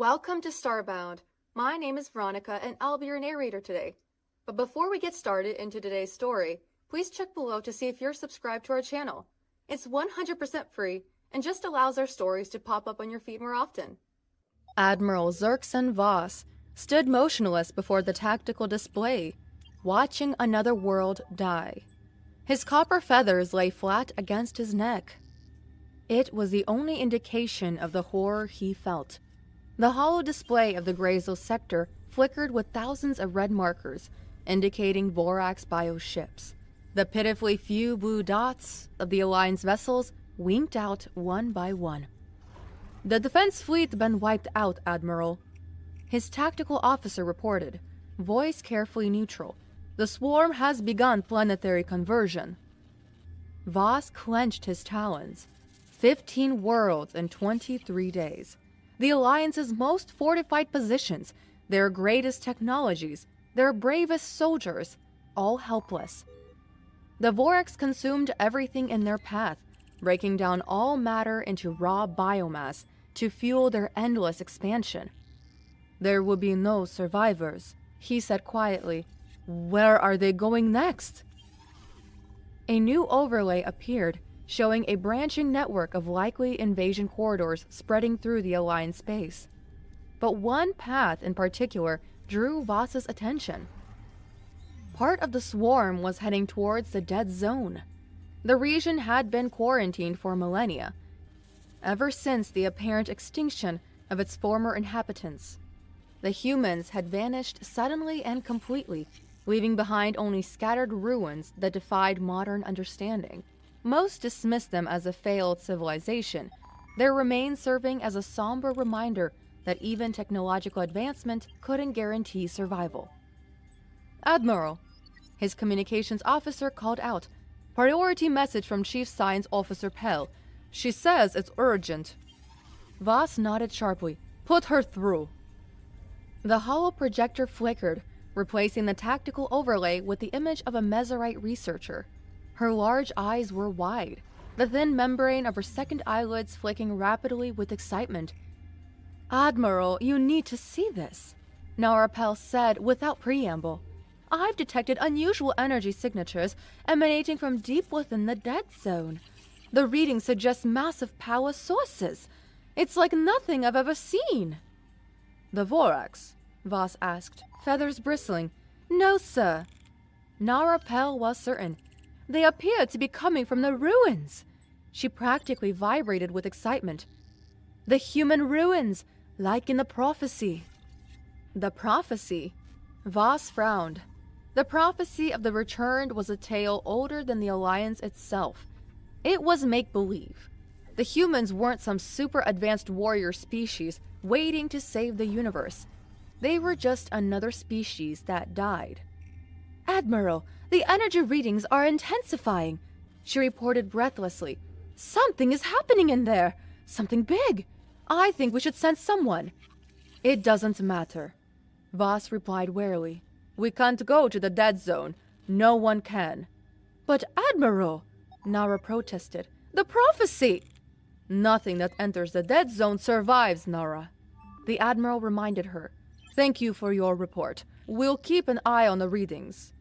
Welcome to Starbound. My name is Veronica and I'll be your narrator today. But before we get started into today's story, please check below to see if you're subscribed to our channel. It's 100% free and just allows our stories to pop up on your feed more often. Admiral Xerxen Voss stood motionless before the tactical display, watching another world die. His copper feathers lay flat against his neck. It was the only indication of the horror he felt. The hollow display of the Grazel sector flickered with thousands of red markers, indicating Vorax bioships. The pitifully few blue dots of the Alliance vessels winked out one by one. "The defense fleet been wiped out, Admiral," his tactical officer reported, voice carefully neutral. "The swarm has begun planetary conversion." Voss clenched his talons. 15 worlds in 23 days. The Alliance's most fortified positions, their greatest technologies, their bravest soldiers, all helpless. The Vorax consumed everything in their path, breaking down all matter into raw biomass to fuel their endless expansion. "There will be no survivors," he said quietly. "Where are they going next?" A new overlay appeared, showing a branching network of likely invasion corridors spreading through the Alliance space. But one path in particular drew Voss's attention. Part of the swarm was heading towards the Dead Zone. The region had been quarantined for millennia, ever since the apparent extinction of its former inhabitants. The humans had vanished suddenly and completely, leaving behind only scattered ruins that defied modern understanding. Most dismissed them as a failed civilization, their remains serving as a somber reminder that even technological advancement couldn't guarantee survival. "Admiral," his communications officer called out. "Priority message from Chief Science Officer Pell. She says it's urgent." Voss nodded sharply. "Put her through." The hollow projector flickered, replacing the tactical overlay with the image of a Mesorite researcher. Her large eyes were wide, the thin membrane of her second eyelids flicking rapidly with excitement. "Admiral, you need to see this," Nara Pell said without preamble. "I've detected unusual energy signatures emanating from deep within the Dead Zone. The reading suggests massive power sources. It's like nothing I've ever seen." "The Vorax?" Voss asked, feathers bristling. "No, sir." Nara Pell was certain. "They appear to be coming from the ruins." She practically vibrated with excitement. "The human ruins, like in the prophecy." "The prophecy?" Voss frowned. The prophecy of the returned was a tale older than the Alliance itself. It was make-believe. The humans weren't some super-advanced warrior species waiting to save the universe. They were just another species that died. "Admiral, the energy readings are intensifying," she reported breathlessly. "Something is happening in there. Something big. I think we should send someone." "It doesn't matter," Voss replied warily. "We can't go to the Dead Zone. No one can." "But Admiral," Nara protested, "the prophecy." "Nothing that enters the Dead Zone survives, Nara," the Admiral reminded her. "Thank you for your report. We'll keep an eye on the readings."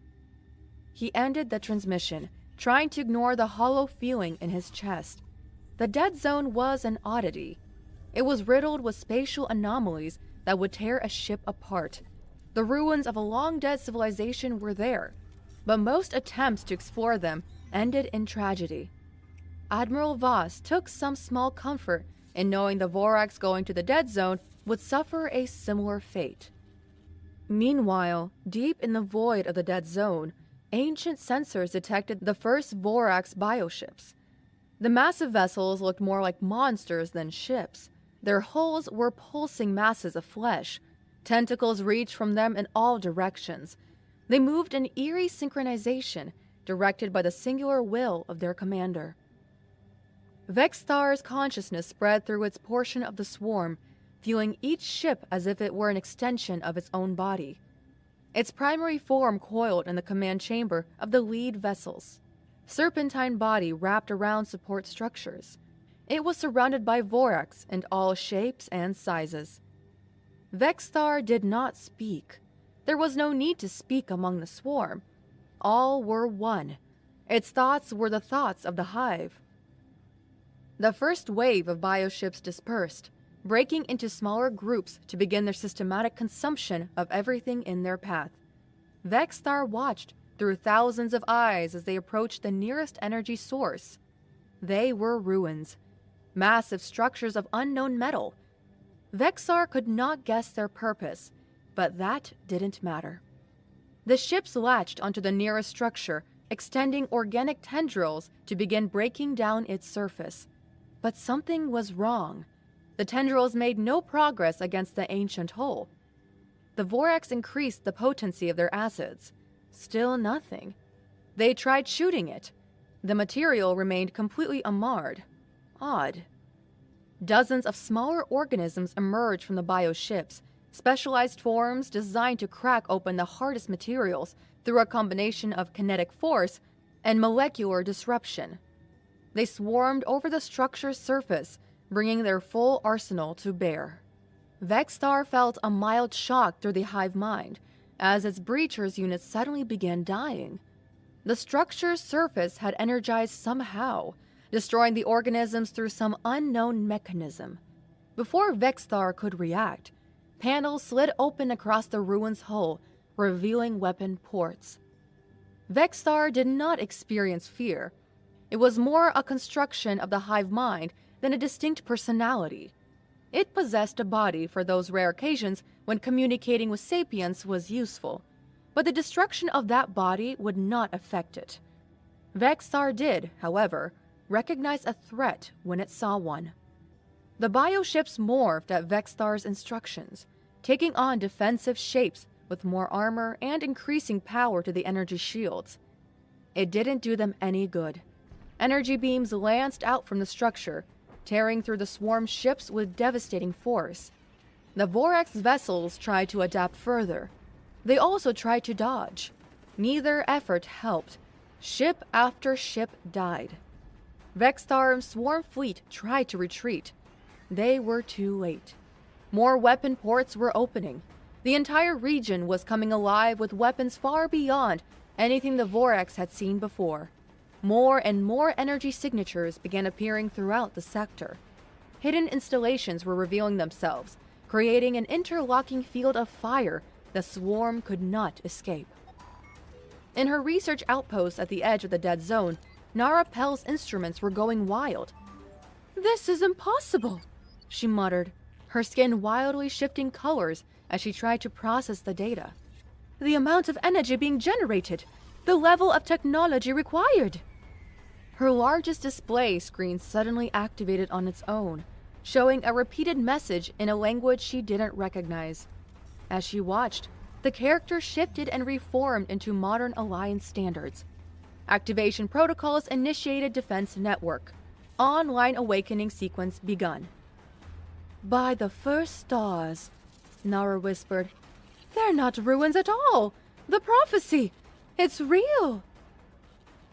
He ended the transmission, trying to ignore the hollow feeling in his chest. The Dead Zone was an oddity. It was riddled with spatial anomalies that would tear a ship apart. The ruins of a long-dead civilization were there, but most attempts to explore them ended in tragedy. Admiral Voss took some small comfort in knowing the Vorax going to the Dead Zone would suffer a similar fate. Meanwhile, deep in the void of the Dead Zone, ancient sensors detected the first Vorax bioships. The massive vessels looked more like monsters than ships. Their hulls were pulsing masses of flesh. Tentacles reached from them in all directions. They moved in eerie synchronization, directed by the singular will of their commander. Vexthar's consciousness spread through its portion of the swarm, viewing each ship as if it were an extension of its own body. Its primary form coiled in the command chamber of the lead vessels. Serpentine body wrapped around support structures. It was surrounded by Vorax in all shapes and sizes. Vexthar did not speak. There was no need to speak among the swarm. All were one. Its thoughts were the thoughts of the hive. The first wave of bioships dispersed, breaking into smaller groups to begin their systematic consumption of everything in their path. Vexthar watched through thousands of eyes as they approached the nearest energy source. They were ruins, massive structures of unknown metal. Vexthar could not guess their purpose, but that didn't matter. The ships latched onto the nearest structure, extending organic tendrils to begin breaking down its surface. But something was wrong. The tendrils made no progress against the ancient hull. The Vorax increased the potency of their acids. Still nothing. They tried shooting it. The material remained completely unmarred. Odd. Dozens of smaller organisms emerged from the bioships, specialized forms designed to crack open the hardest materials through a combination of kinetic force and molecular disruption. They swarmed over the structure's surface, bringing their full arsenal to bear. Vexthar felt a mild shock through the hive mind as its breachers units suddenly began dying. The structure's surface had energized somehow, destroying the organisms through some unknown mechanism. Before Vexthar could react, panels slid open across the ruin's hull, revealing weapon ports. Vexthar did not experience fear. It was more a construction of the hive mind than a distinct personality. It possessed a body for those rare occasions when communicating with sapients was useful, but the destruction of that body would not affect it. Vexthar did, however, recognize a threat when it saw one. The bioships morphed at Vexthar's instructions, taking on defensive shapes with more armor and increasing power to the energy shields. It didn't do them any good. Energy beams lanced out from the structure, tearing through the swarm ships with devastating force. The Vorax vessels tried to adapt further. They also tried to dodge. Neither effort helped. Ship after ship died. Vexthar's swarm fleet tried to retreat. They were too late. More weapon ports were opening. The entire region was coming alive with weapons far beyond anything the Vorax had seen before. More and more energy signatures began appearing throughout the sector. Hidden installations were revealing themselves, creating an interlocking field of fire the swarm could not escape. In her research outpost at the edge of the dead zone, Nara Pell's instruments were going wild. "This is impossible," she muttered, her skin wildly shifting colors as she tried to process the data. "The amount of energy being generated, the level of technology required." Her largest display screen suddenly activated on its own, showing a repeated message in a language she didn't recognize. As she watched, the character shifted and reformed into modern Alliance standards. Activation protocols initiated defense network. Online awakening sequence begun. "By the first stars," Nara whispered. "They're not ruins at all. The prophecy, it's real."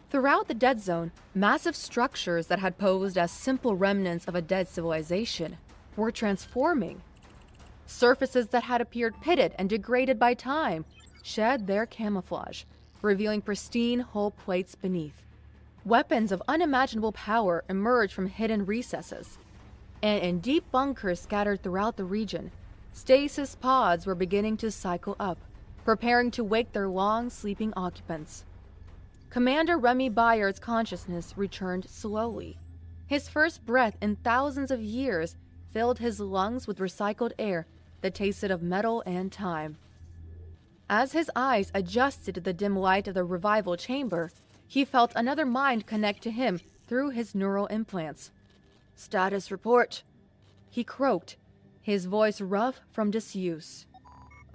Throughout the dead zone, massive structures that had posed as simple remnants of a dead civilization were transforming. Surfaces that had appeared pitted and degraded by time shed their camouflage, revealing pristine hull plates beneath. Weapons of unimaginable power emerged from hidden recesses. And in deep bunkers scattered throughout the region, stasis pods were beginning to cycle up, preparing to wake their long sleeping occupants. Commander Remy Bayard's consciousness returned slowly. His first breath in thousands of years filled his lungs with recycled air that tasted of metal and time. As his eyes adjusted to the dim light of the revival chamber, he felt another mind connect to him through his neural implants. "Status report," he croaked, his voice rough from disuse.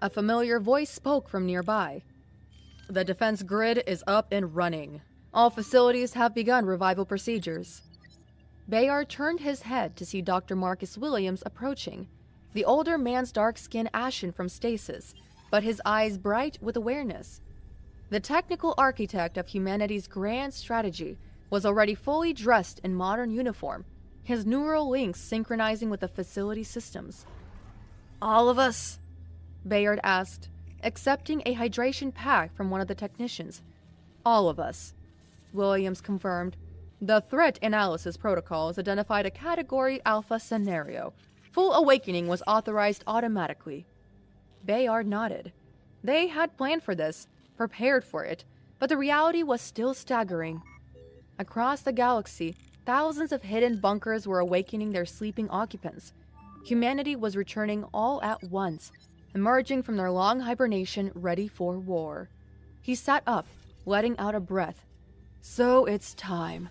A familiar voice spoke from nearby. "The defense grid is up and running. All facilities have begun revival procedures." Bayard turned his head to see Dr. Marcus Williams approaching, the older man's dark skin ashen from stasis, but his eyes bright with awareness. The technical architect of humanity's grand strategy was already fully dressed in modern uniform, his neural links synchronizing with the facility systems. All of us? Bayard asked, accepting a hydration pack from one of the technicians. All of us, Williams confirmed. The threat analysis protocols identified a Category Alpha scenario. Full awakening was authorized automatically. Bayard nodded. They had planned for this, prepared for it, but the reality was still staggering. Across the galaxy, thousands of hidden bunkers were awakening their sleeping occupants. Humanity was returning all at once, emerging from their long hibernation ready for war. He sat up, letting out a breath. So it's time.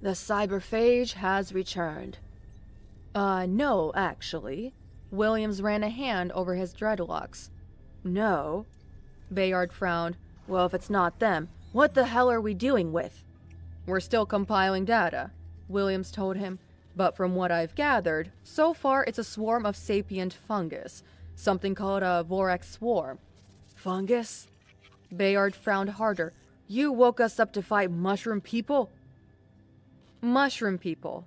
The cyberphage has returned. No, actually. Williams ran a hand over his dreadlocks. No. Bayard frowned. Well, if it's not them, what the hell are we doing with? We're still compiling data, Williams told him. But from what I've gathered, so far it's a swarm of sapient fungus. Something called a Vorax swarm. Fungus? Bayard frowned harder. You woke us up to fight mushroom people? Mushroom people.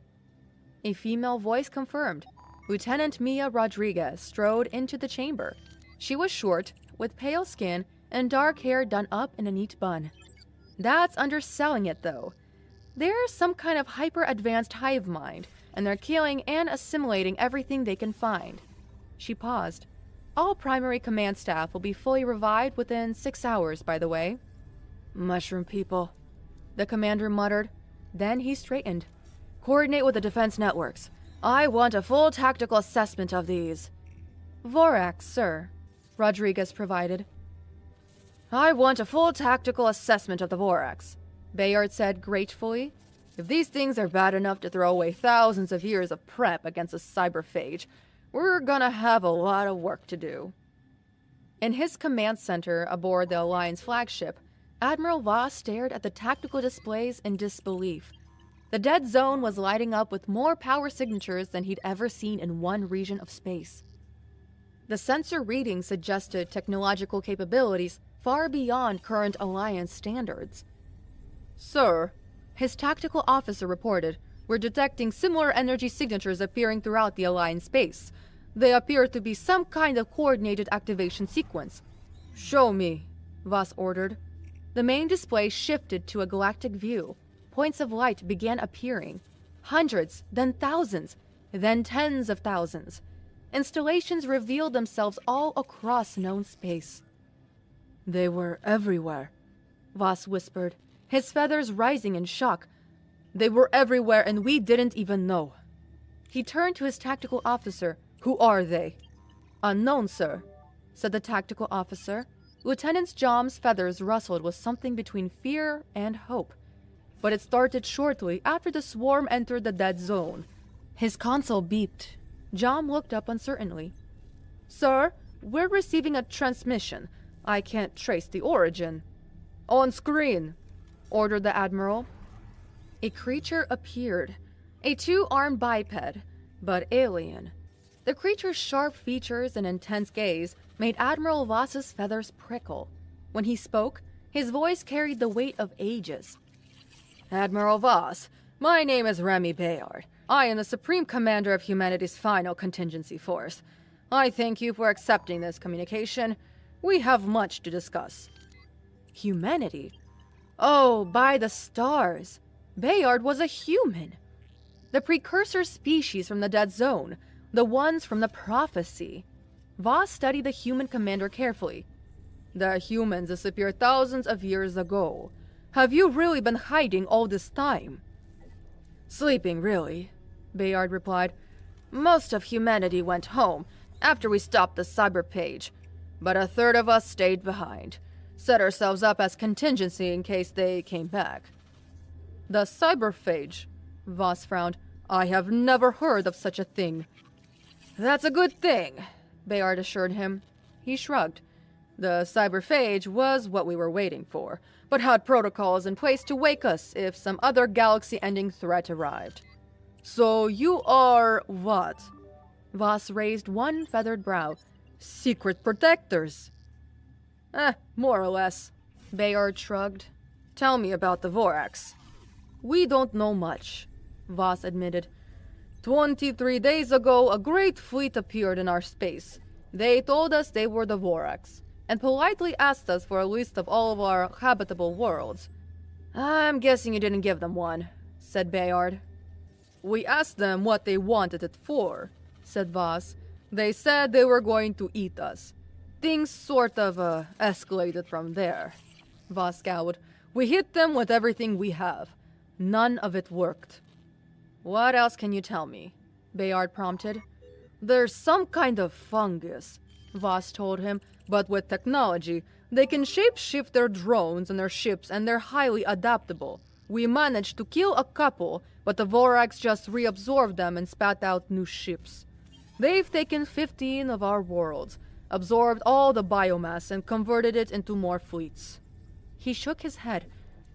A female voice confirmed. Lieutenant Mia Rodriguez strode into the chamber. She was short, with pale skin and dark hair done up in a neat bun. That's underselling it, though. They're some kind of hyper-advanced hive mind, and they're killing and assimilating everything they can find. She paused. All primary command staff will be fully revived within 6 hours, by the way. Mushroom people, the commander muttered. Then he straightened. Coordinate with the defense networks. I want a full tactical assessment of these. Vorax, sir, Rodriguez provided. I want a full tactical assessment of the Vorax, Bayard said gratefully. If these things are bad enough to throw away thousands of years of prep against a cyberphage, we're gonna have a lot of work to do. In his command center aboard the Alliance flagship, Admiral Voss stared at the tactical displays in disbelief. The dead zone was lighting up with more power signatures than he'd ever seen in one region of space. The sensor readings suggested technological capabilities far beyond current Alliance standards. Sir, his tactical officer reported, we're detecting similar energy signatures appearing throughout the Alliance space. They appear to be some kind of coordinated activation sequence. Show me, Voss ordered. The main display shifted to a galactic view. Points of light began appearing. Hundreds, then thousands, then tens of thousands. Installations revealed themselves all across known space. They were everywhere, Voss whispered, his feathers rising in shock. They were everywhere and we didn't even know. He turned to his tactical officer. Who are they? Unknown, sir, said the tactical officer. Lieutenant Jom's feathers rustled with something between fear and hope. But it started shortly after the swarm entered the dead zone. His console beeped. Jom looked up uncertainly. Sir, we're receiving a transmission. I can't trace the origin. On screen, ordered the Admiral. A creature appeared. A two-armed biped, but alien. The creature's sharp features and intense gaze made Admiral Voss's feathers prickle. When he spoke, his voice carried the weight of ages. Admiral Voss, my name is Remy Bayard. I am the Supreme Commander of humanity's final contingency force. I thank you for accepting this communication. We have much to discuss. Humanity? Oh, by the stars! Bayard was a human. The precursor species from the dead zone, the ones from the prophecy. Voss studied the human commander carefully. The humans disappeared thousands of years ago. Have you really been hiding all this time? Sleeping, really, Bayard replied. Most of humanity went home after we stopped the cyberphage, but a third of us stayed behind, set ourselves up as contingency in case they came back. The cyberphage, Voss frowned. I have never heard of such a thing. That's a good thing, Bayard assured him. He shrugged. The cyberphage was what we were waiting for, but had protocols in place to wake us if some other galaxy-ending threat arrived. So you are what? Voss raised one feathered brow. Secret protectors. More or less. Bayard shrugged. Tell me about the Vorax. We don't know much, Voss admitted. 23 days ago, a great fleet appeared in our space. They told us they were the Vorax, and politely asked us for a list of all of our habitable worlds. I'm guessing you didn't give them one, said Bayard. We asked them what they wanted it for, said Voss. They said they were going to eat us. Things sort of, escalated from there. Voss scowled. We hit them with everything we have. None of it worked. What else can you tell me? Bayard prompted. There's some kind of fungus, Voss told him, but with technology, they can shape-shift their drones and their ships, and they're highly adaptable. We managed to kill a couple, but the Vorax just reabsorbed them and spat out new ships. They've taken 15 of our worlds, absorbed all the biomass, and converted it into more fleets. He shook his head.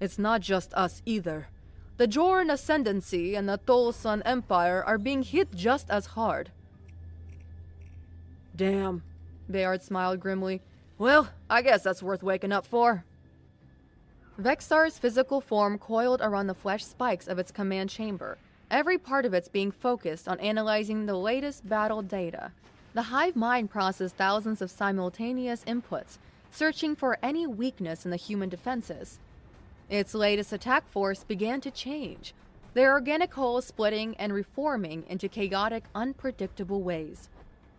It's not just us either. The Joran Ascendancy and the Tolson Empire are being hit just as hard. Damn, Bayard smiled grimly. Well, I guess that's worth waking up for. Vexar's physical form coiled around the flesh spikes of its command chamber, every part of it being focused on analyzing the latest battle data. The hive mind processed thousands of simultaneous inputs, searching for any weakness in the human defenses. Its latest attack force began to change, their organic whole splitting and reforming into chaotic, unpredictable ways.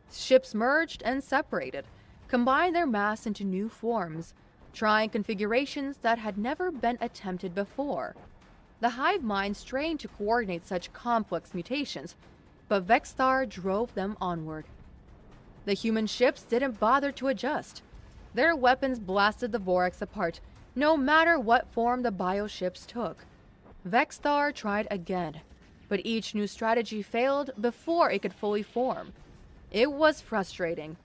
Ships merged and separated, combined their mass into new forms, trying configurations that had never been attempted before. The hive mind strained to coordinate such complex mutations, but Vexar drove them onward. The human ships didn't bother to adjust. Their weapons blasted the Vorax apart, no matter what form the bioships took. Vexar tried again, but each new strategy failed before it could fully form. It was frustrating,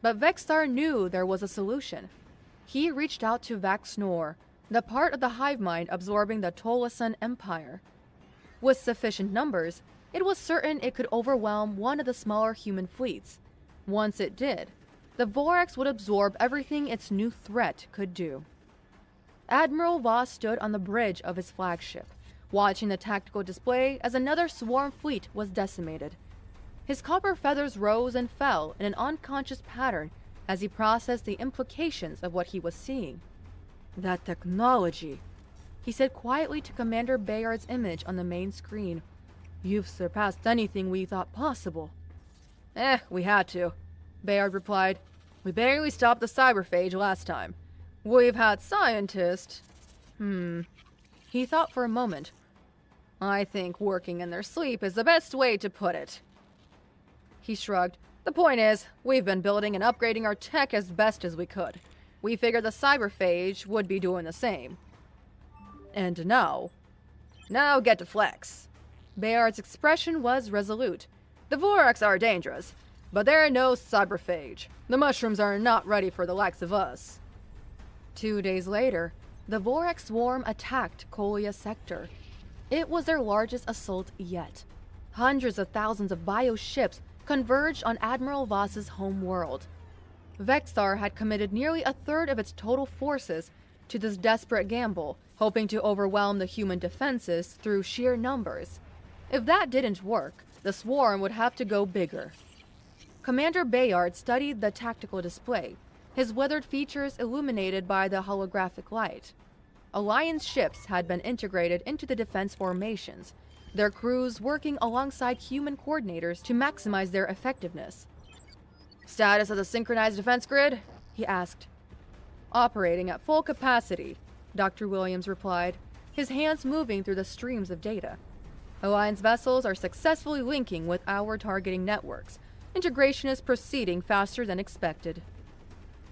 but Vexar knew there was a solution. He reached out to Vaxnor, the part of the hive mind absorbing the Tolasan Empire. With sufficient numbers, it was certain it could overwhelm one of the smaller human fleets. Once it did, the Vorax would absorb everything its new threat could do. Admiral Voss stood on the bridge of his flagship, watching the tactical display as another swarm fleet was decimated. His copper feathers rose and fell in an unconscious pattern as he processed the implications of what he was seeing. That technology, he said quietly to Commander Bayard's image on the main screen. You've surpassed anything we thought possible. We had to, Bayard replied. We barely stopped the cyberphage last time. We've had scientists. He thought for a moment. I think working in their sleep is the best way to put it. He shrugged. The point is, we've been building and upgrading our tech as best as we could. We figured the cyberphage would be doing the same. And now get to flex. Bayard's expression was resolute. The Vorax are dangerous, but they're no cyberphage. The mushrooms are not ready for the likes of us. 2 days later, the Vorax swarm attacked Kolia Sector. It was their largest assault yet. Hundreds of thousands of bioships converged on Admiral Voss's home world. Vexar had committed nearly a third of its total forces to this desperate gamble, hoping to overwhelm the human defenses through sheer numbers. If that didn't work, the swarm would have to go bigger. Commander Bayard studied the tactical display, his weathered features illuminated by the holographic light. Alliance ships had been integrated into the defense formations, their crews working alongside human coordinators to maximize their effectiveness. Status of the synchronized defense grid? He asked. Operating at full capacity, Dr. Williams replied, his hands moving through the streams of data. Alliance vessels are successfully linking with our targeting networks. Integration is proceeding faster than expected.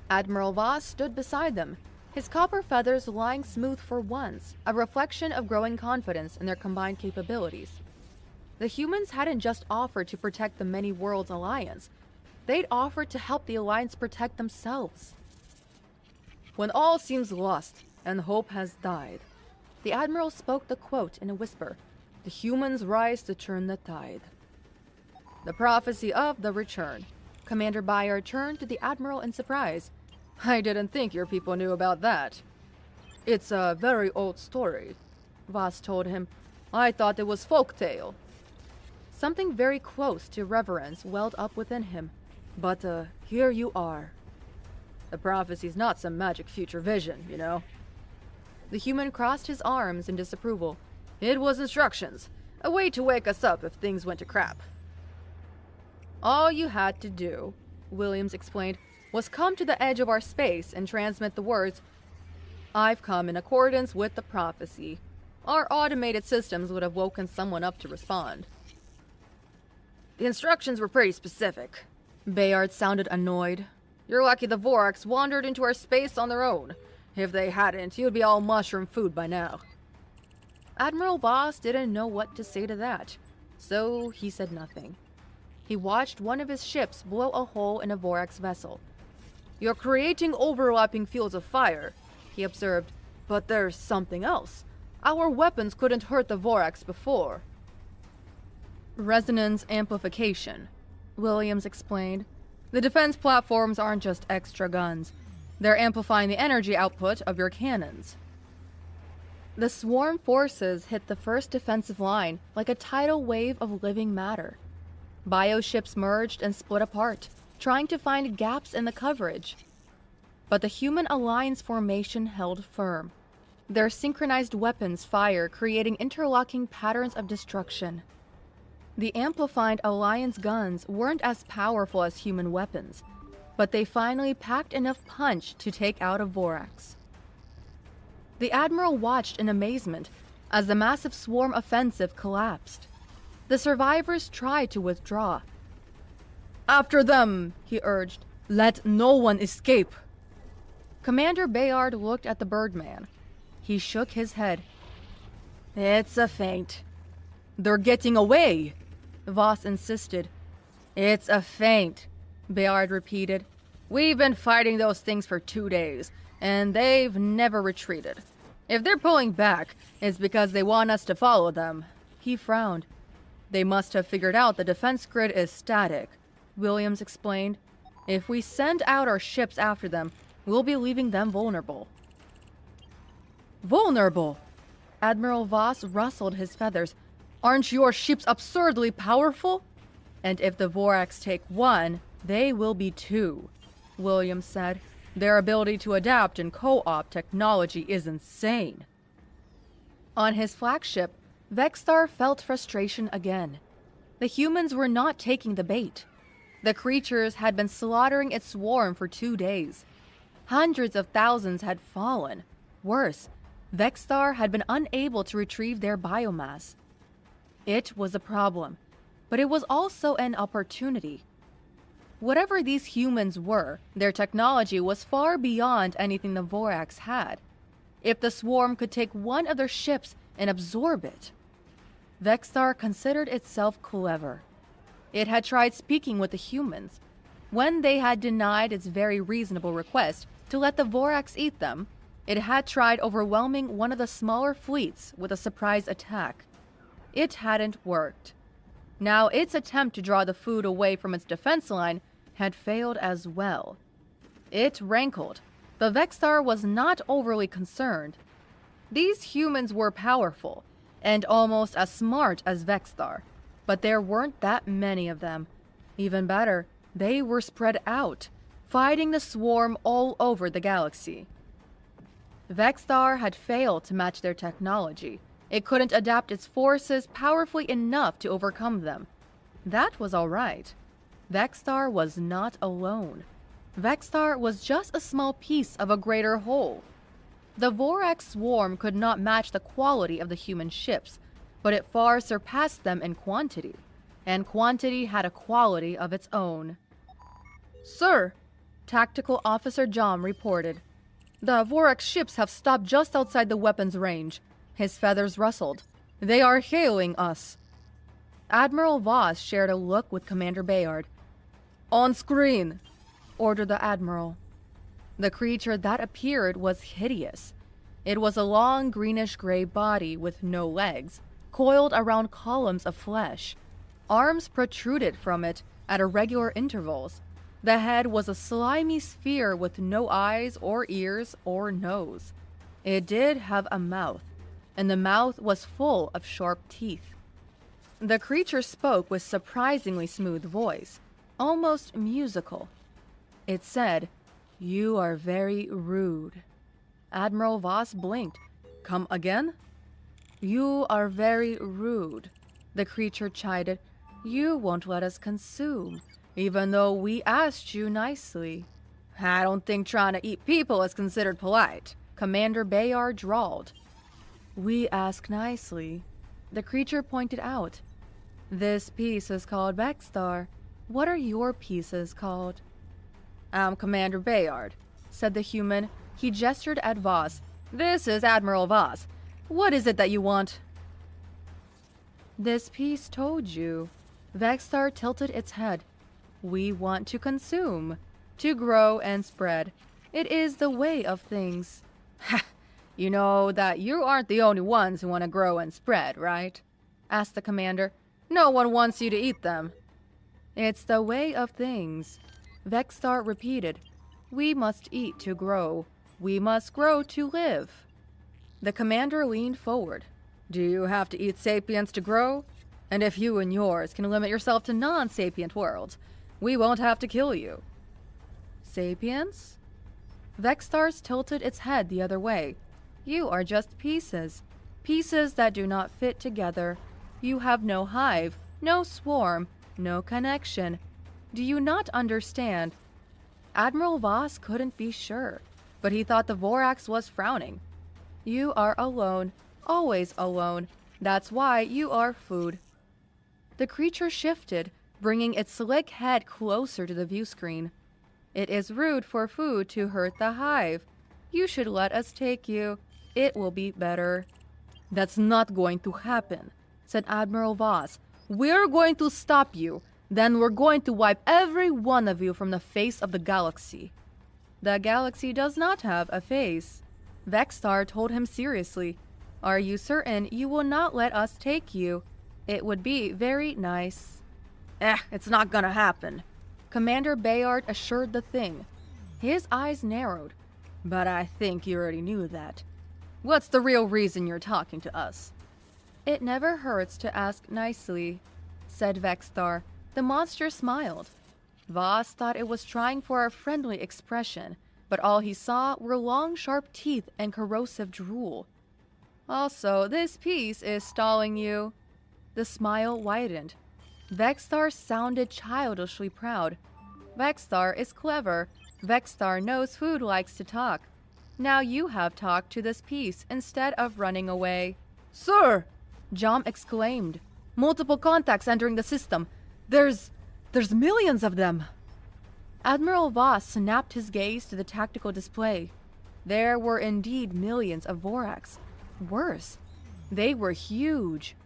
Admiral Voss stood beside them, his copper feathers lying smooth for once, a reflection of growing confidence in their combined capabilities. The humans hadn't just offered to protect the Many Worlds Alliance. They'd offered to help the Alliance protect themselves. When all seems lost and hope has died, the Admiral spoke the quote in a whisper. The humans rise to turn the tide. The prophecy of the return. Commander Bayard turned to the Admiral in surprise. I didn't think your people knew about that. It's a very old story, Voss told him. I thought it was folktale. Something very close to reverence welled up within him. But, here you are. The prophecy's not some magic future vision, you know. The human crossed his arms in disapproval. It was instructions. A way to wake us up if things went to crap. All you had to do, Williams explained, was come to the edge of our space and transmit the words, "I've come in accordance with the prophecy." Our automated systems would have woken someone up to respond. The instructions were pretty specific. Bayard sounded annoyed. You're lucky the Vorax wandered into our space on their own. If they hadn't, you'd be all mushroom food by now. Admiral Voss didn't know what to say to that, so he said nothing. He watched one of his ships blow a hole in a Vorax vessel. You're creating overlapping fields of fire, he observed, but there's something else. Our weapons couldn't hurt the Vorax before. Resonance amplification, Williams explained. The defense platforms aren't just extra guns. They're amplifying the energy output of your cannons. The swarm forces hit the first defensive line like a tidal wave of living matter. Bioships merged and split apart, trying to find gaps in the coverage. But the human alliance formation held firm. Their synchronized weapons fire creating interlocking patterns of destruction. The amplified alliance guns weren't as powerful as human weapons, but they finally packed enough punch to take out a Vorax. The Admiral watched in amazement as the massive swarm offensive collapsed. The survivors tried to withdraw. After them, he urged. Let no one escape. Commander Bayard looked at the Birdman. He shook his head. It's a feint. They're getting away, Voss insisted. It's a feint, Bayard repeated. We've been fighting those things for 2 days, and they've never retreated. If they're pulling back, it's because they want us to follow them. He frowned. They must have figured out the defense grid is static, Williams explained. If we send out our ships after them, we'll be leaving them vulnerable. Vulnerable? Admiral Voss rustled his feathers. Aren't your ships absurdly powerful? And if the Vorax take one, they will be two, Williams said. Their ability to adapt and co-op technology is insane. On his flagship, Vexstar felt frustration again. The humans were not taking the bait. The creatures had been slaughtering its swarm for 2 days. Hundreds of thousands had fallen. Worse, Vexstar had been unable to retrieve their biomass. It was a problem, but it was also an opportunity. Whatever these humans were, their technology was far beyond anything the Vorax had. If the swarm could take one of their ships and absorb it. Vexstar considered itself clever. It had tried speaking with the humans. When they had denied its very reasonable request to let the Vorax eat them, it had tried overwhelming one of the smaller fleets with a surprise attack. It hadn't worked. Now its attempt to draw the food away from its defense line had failed as well. It rankled, but Vexstar was not overly concerned. These humans were powerful, and almost as smart as Vexstar, but there weren't that many of them. Even better, they were spread out, fighting the swarm all over the galaxy. Vexstar had failed to match their technology. It couldn't adapt its forces powerfully enough to overcome them. That was all right. Vexstar was not alone. Vexstar was just a small piece of a greater whole. The Vorax swarm could not match the quality of the human ships, but it far surpassed them in quantity, and quantity had a quality of its own. Sir, Tactical Officer John reported. The Vorax ships have stopped just outside the weapons range. His feathers rustled. They are hailing us. Admiral Voss shared a look with Commander Bayard. On screen, ordered the Admiral. The creature that appeared was hideous. It was a long greenish-gray body with no legs, coiled around columns of flesh. Arms protruded from it at irregular intervals. The head was a slimy sphere with no eyes or ears or nose. It did have a mouth, and the mouth was full of sharp teeth. The creature spoke with surprisingly smooth voice, almost musical. It said, "You are very rude." Admiral Voss blinked. "Come again?" "You are very rude," the creature chided. "You won't let us consume, even though we asked you nicely." "I don't think trying to eat people is considered polite," Commander Bayard drawled. "We ask nicely," the creature pointed out. "This piece is called Vexstar. What are your pieces called?" "I'm Commander Bayard," said the human. He gestured at Voss. "This is Admiral Voss. What is it that you want?" "This piece told you." Vexstar tilted its head. "We want to consume, to grow and spread. It is the way of things." "Ha! You know that you aren't the only ones who want to grow and spread, right?" asked the commander. "No one wants you to eat them." "It's the way of things," Vexstar repeated. "We must eat to grow. We must grow to live." The commander leaned forward. "Do you have to eat sapients to grow? And if you and yours can limit yourself to non-sapient worlds, we won't have to kill you." "Sapients?" Vexstar's tilted its head the other way. "You are just pieces. Pieces that do not fit together. You have no hive, no swarm, no connection. Do you not understand?" Admiral Voss couldn't be sure, but he thought the Vorax was frowning. "You are alone, always alone. That's why you are food." The creature shifted, bringing its slick head closer to the view screen. "It is rude for food to hurt the hive. You should let us take you. It will be better." "That's not going to happen," said Admiral Voss. "We're going to stop you. Then we're going to wipe every one of you from the face of the galaxy." "The galaxy does not have a face," Vexstar told him seriously. "Are you certain you will not let us take you? It would be very nice." It's not gonna happen," Commander Bayard assured the thing. His eyes narrowed. "But I think you already knew that. What's the real reason you're talking to us?" "It never hurts to ask nicely," said Vexstar. The monster smiled. Voss thought it was trying for a friendly expression, but all he saw were long, sharp teeth and corrosive drool. "Also, this piece is stalling you." The smile widened. Vexstar sounded childishly proud. "Vexstar is clever. Vexstar knows food likes to talk. Now you have talked to this piece instead of running away." "Sir!" Jom exclaimed. "Multiple contacts entering the system. There's millions of them." Admiral Voss snapped his gaze to the tactical display. There were indeed millions of Vorax. Worse, they were huge.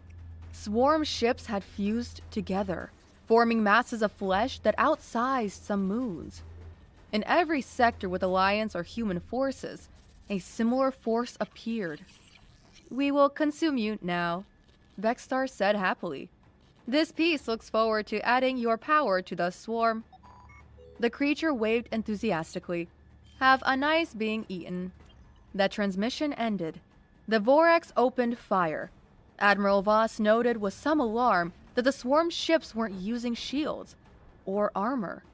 Swarm ships had fused together, forming masses of flesh that outsized some moons. In every sector with Alliance or human forces, a similar force appeared. "We will consume you now," Vexstar said happily. "This piece looks forward to adding your power to the swarm." The creature waved enthusiastically. "Have a nice being eaten." The transmission ended. The Vorax opened fire. Admiral Voss noted with some alarm that the swarm ships weren't using shields or armor.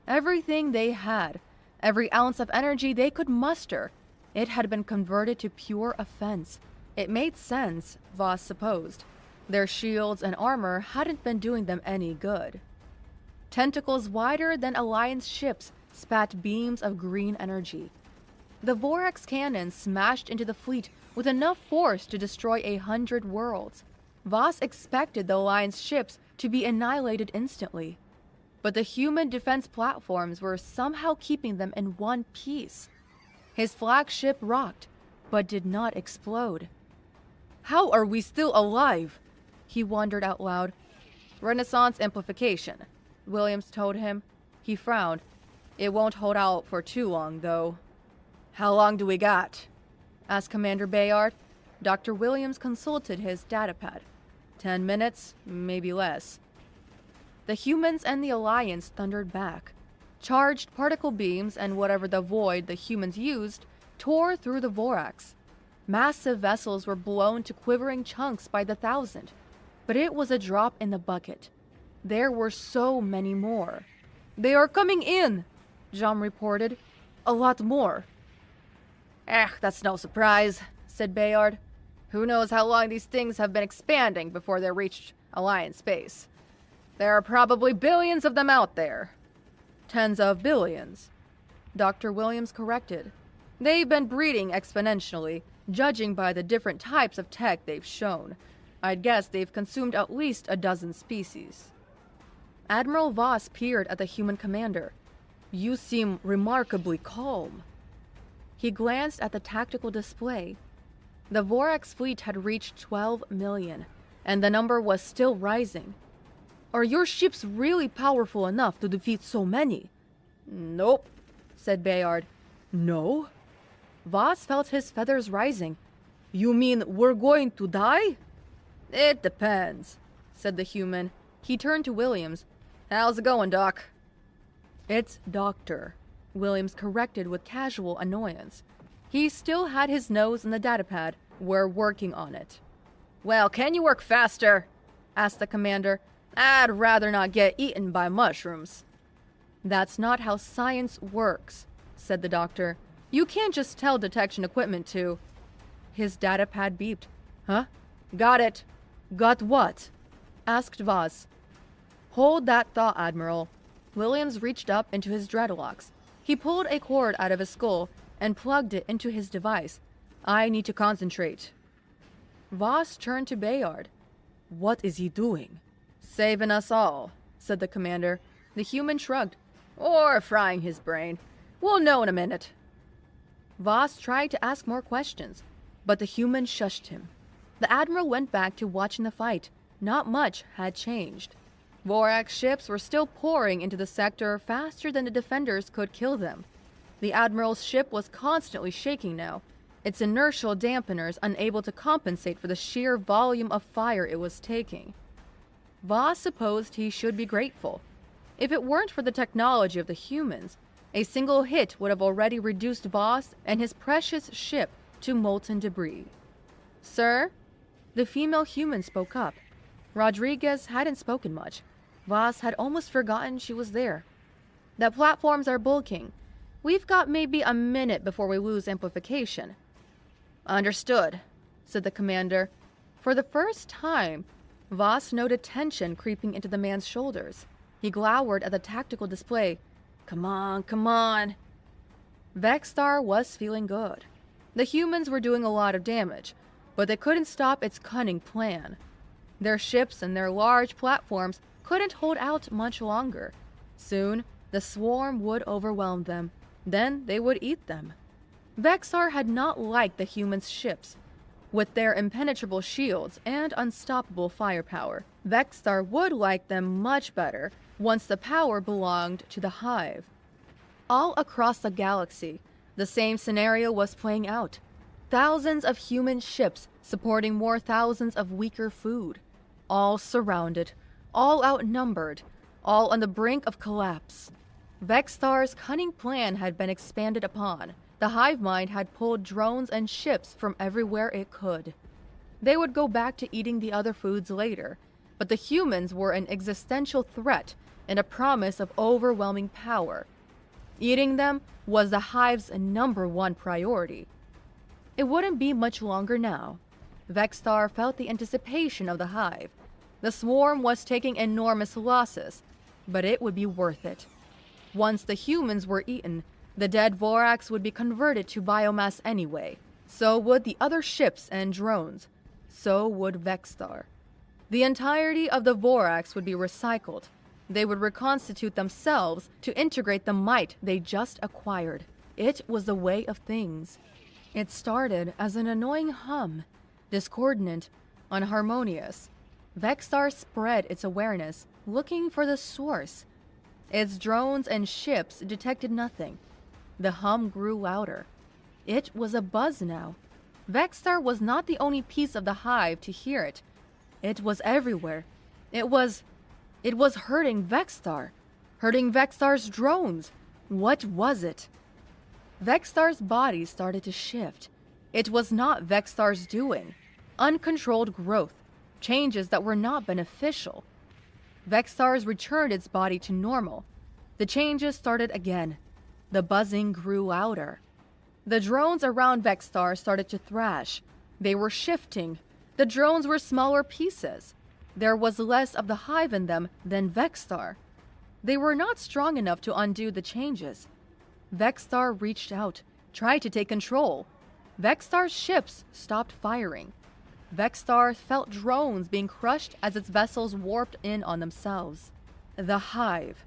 Everything they had, every ounce of energy they could muster, it had been converted to pure offense. It made sense, Voss supposed. Their shields and armor hadn't been doing them any good. Tentacles wider than Alliance ships spat beams of green energy. The Vorax cannon smashed into the fleet with enough force to destroy 100 worlds. Voss expected the Alliance ships to be annihilated instantly. But the human defense platforms were somehow keeping them in one piece. His flagship rocked, but did not explode. "How are we still alive?" he wondered out loud. "Renaissance amplification," Williams told him. He frowned. "It won't hold out for too long, though." "How long do we got?" asked Commander Bayard. Dr. Williams consulted his datapad. 10 minutes, maybe less. The humans and the Alliance thundered back. Charged particle beams and whatever the void the humans used tore through the Vorax. Massive vessels were blown to quivering chunks by the thousand. but it was a drop in the bucket. There were so many more. "They are coming in," Jean reported. "A lot more." That's no surprise," said Bayard. "Who knows how long these things have been expanding before they reached Alliance space. There are probably billions of them out there." "Tens of billions," Dr. Williams corrected. "They've been breeding exponentially, judging by the different types of tech they've shown. I'd guess they've consumed at least a dozen species." Admiral Voss peered at the human commander. "You seem remarkably calm." He glanced at the tactical display. The Vorax fleet had reached 12 million, and the number was still rising. "Are your ships really powerful enough to defeat so many?" "Nope," said Bayard. "No?" Voss felt his feathers rising. "You mean we're going to die?" "It depends," said the human. He turned to Williams. "How's it going, Doc?" "It's Doctor," Williams corrected with casual annoyance. He still had his nose in the datapad. "We're working on it." "Well, can you work faster?" asked the commander. "I'd rather not get eaten by mushrooms." "That's not how science works," said the doctor. "You can't just tell detection equipment to..." His datapad beeped. "Huh? Got it." "Got what?" asked Voss. "Hold that thought, Admiral." Williams reached up into his dreadlocks. He pulled a cord out of his skull and plugged it into his device. "I need to concentrate." Voss turned to Bayard. "What is he doing?" "Saving us all," said the commander. The human shrugged. "Or frying his brain. We'll know in a minute." Voss tried to ask more questions, but the human shushed him. The Admiral went back to watching the fight. Not much had changed. Vorax ships were still pouring into the sector faster than the defenders could kill them. The Admiral's ship was constantly shaking now, its inertial dampeners unable to compensate for the sheer volume of fire it was taking. Voss supposed he should be grateful. If it weren't for the technology of the humans, a single hit would have already reduced Voss and his precious ship to molten debris. "Sir?" The female human spoke up. Rodriguez hadn't spoken much. Voss had almost forgotten she was there. "The platforms are bulking. We've got maybe a minute before we lose amplification." "Understood," said the commander. For the first time, Voss noted tension creeping into the man's shoulders. He glowered at the tactical display. Come on. Vexstar was feeling good. The humans were doing a lot of damage, but they couldn't stop its cunning plan. Their ships and their large platforms couldn't hold out much longer. Soon, the swarm would overwhelm them. Then they would eat them. Vexstar had not liked the humans' ships. With their impenetrable shields and unstoppable firepower, Vexstar would like them much better once the power belonged to the Hive. All across the galaxy, the same scenario was playing out. Thousands of human ships supporting more thousands of weaker food. All surrounded, all outnumbered, all on the brink of collapse. Vexstar's cunning plan had been expanded upon. The hive mind had pulled drones and ships from everywhere it could. They would go back to eating the other foods later, but the humans were an existential threat and a promise of overwhelming power. Eating them was the hive's #1 priority. It wouldn't be much longer now. Vexstar felt the anticipation of the hive. The swarm was taking enormous losses, but it would be worth it. Once the humans were eaten, the dead Vorax would be converted to biomass anyway. So would the other ships and drones. So would Vexstar. The entirety of the Vorax would be recycled. They would reconstitute themselves to integrate the might they just acquired. It was the way of things. It started as an annoying hum, discordant, unharmonious. Vexstar spread its awareness, looking for the source. Its drones and ships detected nothing. The hum grew louder. It was a buzz now. Vexstar was not the only piece of the hive to hear it. It was everywhere. It was hurting Vexstar. Hurting Vexstar's drones. What was it? Vexstar's body started to shift. It was not Vexstar's doing. Uncontrolled growth. changes that were not beneficial. Vexar's returned its body to normal. The changes started again. The buzzing grew louder. The drones around Vexar started to thrash. They were shifting. The drones were smaller pieces. There was less of the hive in them than Vexar. They were not strong enough to undo the changes. Vexar reached out, tried to take control. Vexar's ships stopped firing. Vexar felt drones being crushed as its vessels warped in on themselves. The hive.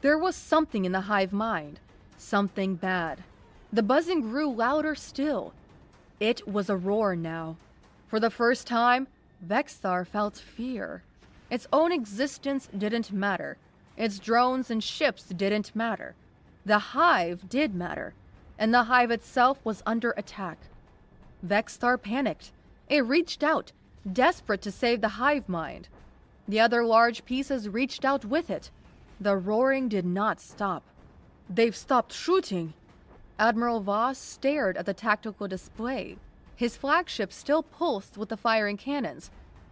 There was something in the hive mind. Something bad. The buzzing grew louder still. It was a roar now. For the first time, Vexar felt fear. Its own existence didn't matter. Its drones and ships didn't matter. The hive did matter, and the hive itself was under attack. Vexar panicked. It reached out, desperate to save the hive mind. The other large pieces reached out with it. The roaring did not stop. "They've stopped shooting." Admiral Voss stared at the tactical display. His flagship still pulsed with the firing cannons,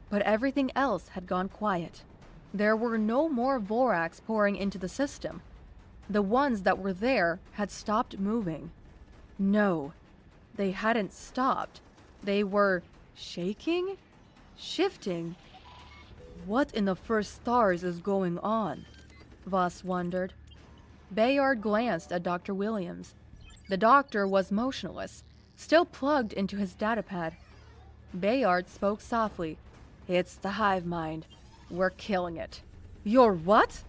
but everything else had gone quiet. There were no more Vorax pouring into the system. The ones that were there had stopped moving. No, they hadn't stopped. They were shaking? Shifting? What in the first stars is going on? Voss wondered. Bayard glanced at Dr. Williams. The doctor was motionless, still plugged into his datapad. Bayard spoke softly. "It's the hive mind. We're killing it." "You're what?"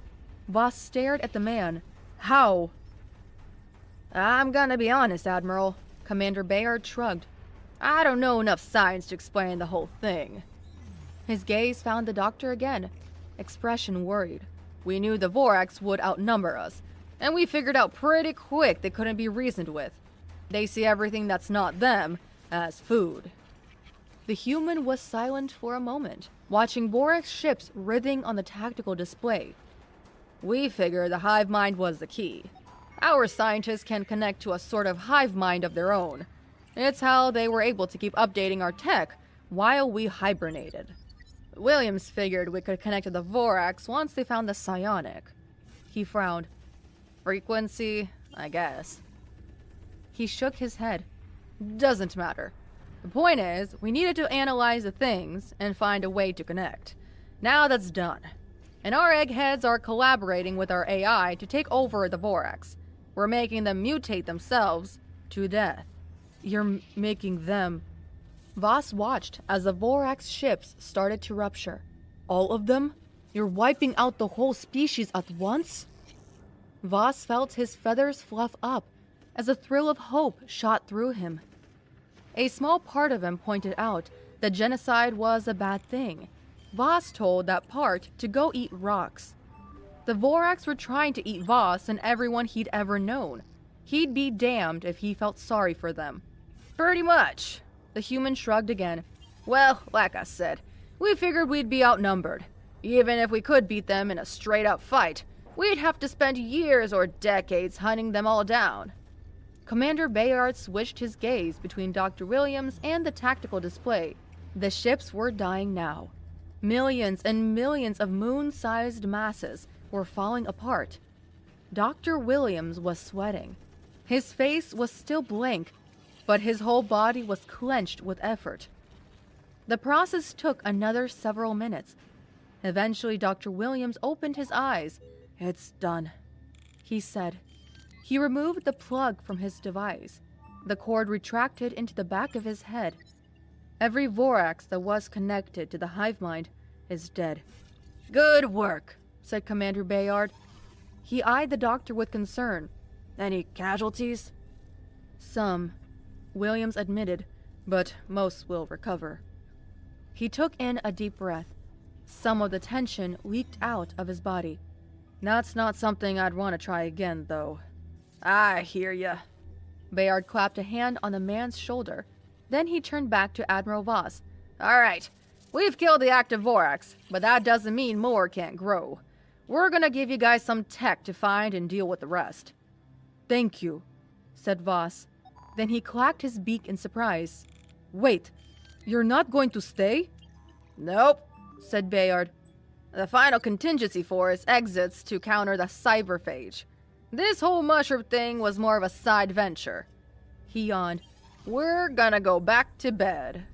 Voss stared at the man. "How?" "I'm gonna be honest, Admiral." Commander Bayard shrugged. "I don't know enough science to explain the whole thing." His gaze found the doctor again, expression worried. "We knew the Vorax would outnumber us, and we figured out pretty quick they couldn't be reasoned with. They see everything that's not them as food." The human was silent for a moment, watching Vorax ships writhing on the tactical display. "We figured the hive mind was the key. Our scientists can connect to a sort of hive mind of their own. It's how they were able to keep updating our tech while we hibernated. Williams figured we could connect to the Vorax once they found the psionic." He frowned. "Frequency, I guess." He shook his head. "Doesn't matter. The point is, we needed to analyze the things and find a way to connect. Now that's done. And our eggheads are collaborating with our AI to take over the Vorax. We're making them mutate themselves to death." "You're making them..." Voss watched as the Vorax ships started to rupture. "All of them? You're wiping out the whole species at once?" Voss felt his feathers fluff up as a thrill of hope shot through him. A small part of him pointed out that genocide was a bad thing. Voss told that part to go eat rocks. The Vorax were trying to eat Voss and everyone he'd ever known. He'd be damned if he felt sorry for them. "Pretty much." The human shrugged again. "Well, like I said, we figured we'd be outnumbered. Even if we could beat them in a straight-up fight, we'd have to spend years or decades hunting them all down." Commander Bayard swished his gaze between Dr. Williams and the tactical display. The ships were dying now. Millions and millions of moon-sized masses were falling apart. Dr. Williams was sweating. His face was still blank, but his whole body was clenched with effort. The process took another several minutes. Eventually, Dr. Williams opened his eyes. "It's done," he said. He removed the plug from his device. The cord retracted into the back of his head. Every Vorax that was connected to the hive mind is dead. "Good work," said Commander Bayard. He eyed the doctor with concern. "Any casualties?" "Some," Williams admitted, "but most will recover." He took in a deep breath. Some of the tension leaked out of his body. "That's not something I'd want to try again, though." "I hear ya." Bayard clapped a hand on the man's shoulder. Then he turned back to Admiral Voss. "All right, we've killed the active Vorax, but that doesn't mean more can't grow. We're gonna give you guys some tech to find and deal with the rest." "Thank you," said Voss. Then he clacked his beak in surprise. "Wait, you're not going to stay?" "Nope. said Bayard. The final contingency force exits to counter the cyberphage. This whole mushroom thing was more of a side venture. He yawned. We're gonna go back to bed.